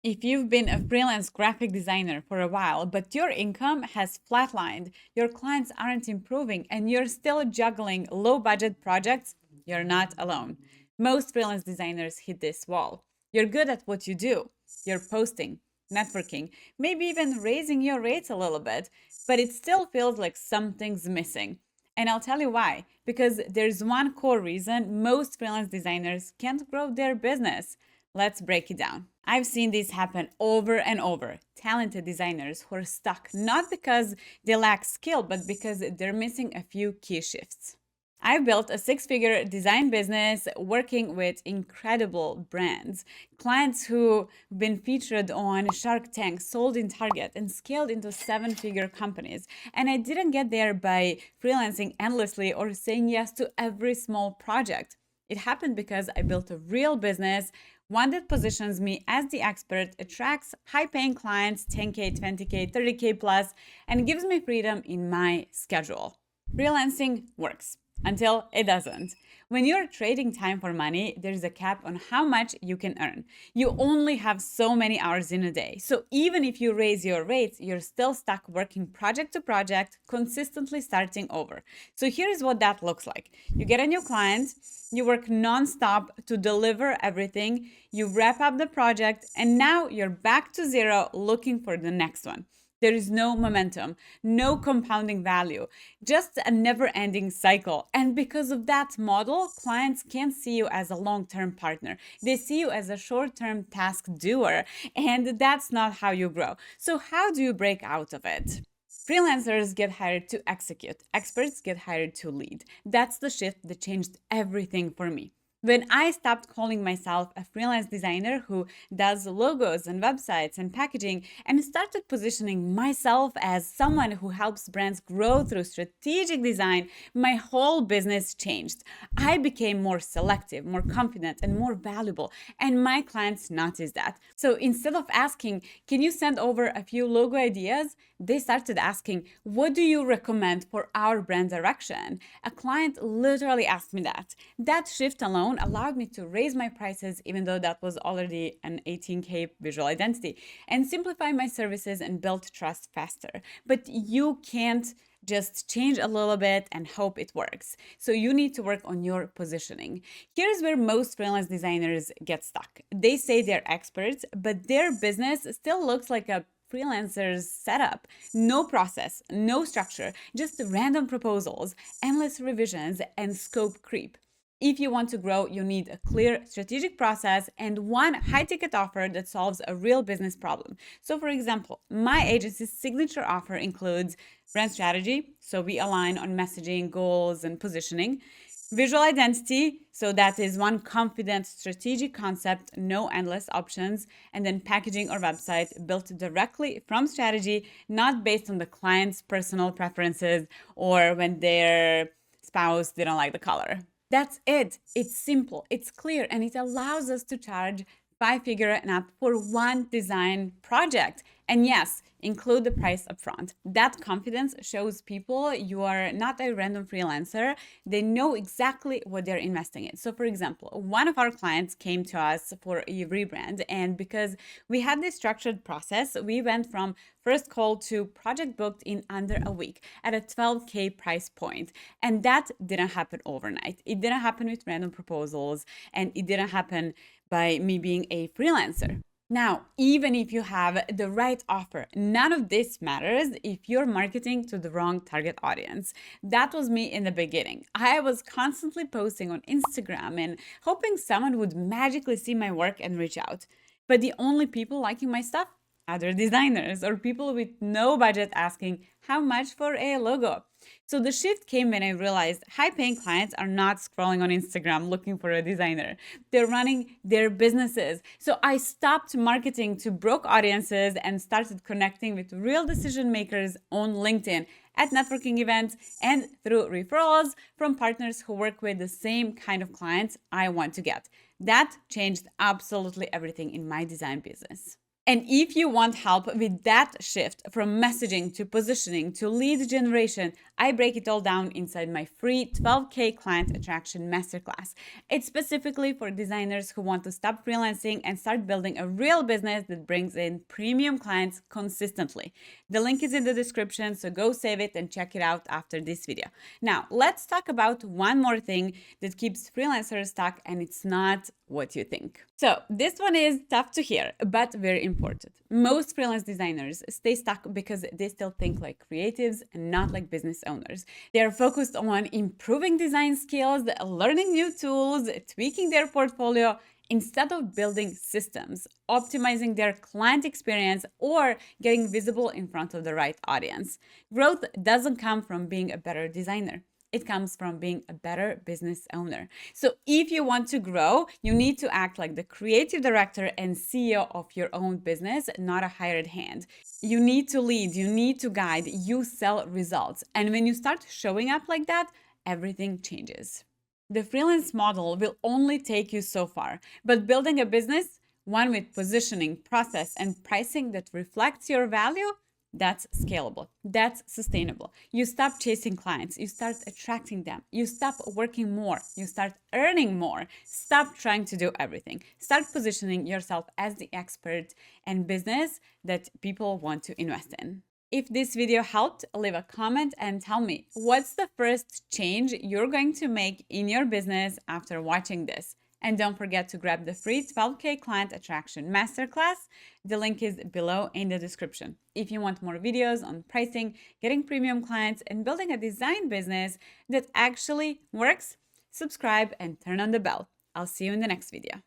If you've been a freelance graphic designer for a while, but your income has flatlined, your clients aren't improving, and you're still juggling low budget projects, you're not alone. Most freelance designers hit this wall. You're good at what you do, you're posting, networking, maybe even raising your rates a little bit, but it still feels like something's missing. And I'll tell you why. Because there's one core reason most freelance designers can't grow their business. Let's break it down. I've seen this happen over and over. Talented designers who are stuck not because they lack skill, but because they're missing a few key shifts. I've built a six-figure design business working with incredible brands, clients who've been featured on Shark Tank, sold in Target, and scaled into seven-figure companies. And I didn't get there by freelancing endlessly or saying yes to every small project. It happened because I built a real business, one that positions me as the expert, attracts high paying clients, 10K, 20K, 30K plus, and gives me freedom in my schedule. Freelancing works until it doesn't. When you're trading time for money, there's a cap on how much you can earn. You only have so many hours in a day. So even if you raise your rates, you're still stuck working project to project, consistently starting over. So here's what that looks like. You get a new client, you work nonstop to deliver everything, you wrap up the project, and now you're back to zero looking for the next one. There is no momentum, no compounding value, just a never ending cycle. And because of that model, clients can't see you as a long term partner. They see you as a short term task doer. And that's not how you grow. So, how do you break out of it? Freelancers get hired to execute, experts get hired to lead. That's the shift that changed everything for me. When I stopped calling myself a freelance designer who does logos and websites and packaging and started positioning myself as someone who helps brands grow through strategic design, my whole business changed. I became more selective, more confident, and more valuable, and my clients noticed that. So instead of asking, can you send over a few logo ideas? They started asking, what do you recommend for our brand direction? A client literally asked me that. That shift alone allowed me to raise my prices, even though that was already an 18K visual identity, and simplify my services and build trust faster. But you can't just change a little bit and hope it works. So you need to work on your positioning. Here's where most freelance designers get stuck. They say they're experts, but their business still looks like a freelancer's setup. No process, no structure, just random proposals, endless revisions, and scope creep. If you want to grow, you need a clear strategic process and one high ticket offer that solves a real business problem. So, for example, my agency's signature offer includes brand strategy, so we align on messaging, goals, and positioning. Visual identity, so that is one confident strategic concept, no endless options, and then packaging or website built directly from strategy, not based on the client's personal preferences or when their spouse didn't like the color. That's it. It's simple, it's clear, and it allows us to charge five-figure and up for one design project. And yes, include the price upfront. That confidence shows people you are not a random freelancer. They know exactly what they're investing in. So, for example, one of our clients came to us for a rebrand, and because we had this structured process, we went from first call to project booked in under a week at a 12K price point. And that didn't happen overnight. It didn't happen with random proposals, and it didn't happen by me being a freelancer. Now, even if you have the right offer, none of this matters if you're marketing to the wrong target audience. That was me in the beginning. I was constantly posting on Instagram and hoping someone would magically see my work and reach out. But the only people liking my stuff, other designers or people with no budget asking how much for a logo. So the shift came when I realized high paying clients are not scrolling on Instagram looking for a designer. They're running their businesses. So I stopped marketing to broke audiences and started connecting with real decision makers on LinkedIn, at networking events, and through referrals from partners who work with the same kind of clients I want to get. That changed absolutely everything in my design business. And if you want help with that shift from messaging to positioning to lead generation, I break it all down inside my free 12K client attraction masterclass. It's specifically for designers who want to stop freelancing and start building a real business that brings in premium clients consistently. The link is in the description, so go save it and check it out after this video. Now, let's talk about one more thing that keeps freelancers stuck, and it's not what you think. So, this one is tough to hear, but very important. Most freelance designers stay stuck because they still think like creatives and not like business owners. They are focused on improving design skills, learning new tools, tweaking their portfolio, instead of building systems, optimizing their client experience, or getting visible in front of the right audience. Growth doesn't come from being a better designer. It comes from being a better business owner. So if you want to grow, you need to act like the creative director and CEO of your own business, not a hired hand. You need to lead, you need to guide, you sell results. And when you start showing up like that, everything changes. The freelance model will only take you so far, but building a business, one with positioning, process, and pricing that reflects your value, that's scalable. That's sustainable. You stop chasing clients. You start attracting them. You stop working more. You start earning more. Stop trying to do everything. Start positioning yourself as the expert and business that people want to invest in. If this video helped, leave a comment and tell me what's the first change you're going to make in your business after watching this. And don't forget to grab the free 12K Client Attraction Masterclass. The link is below in the description. If you want more videos on pricing, getting premium clients, and building a design business that actually works, subscribe and turn on the bell. I'll see you in the next video.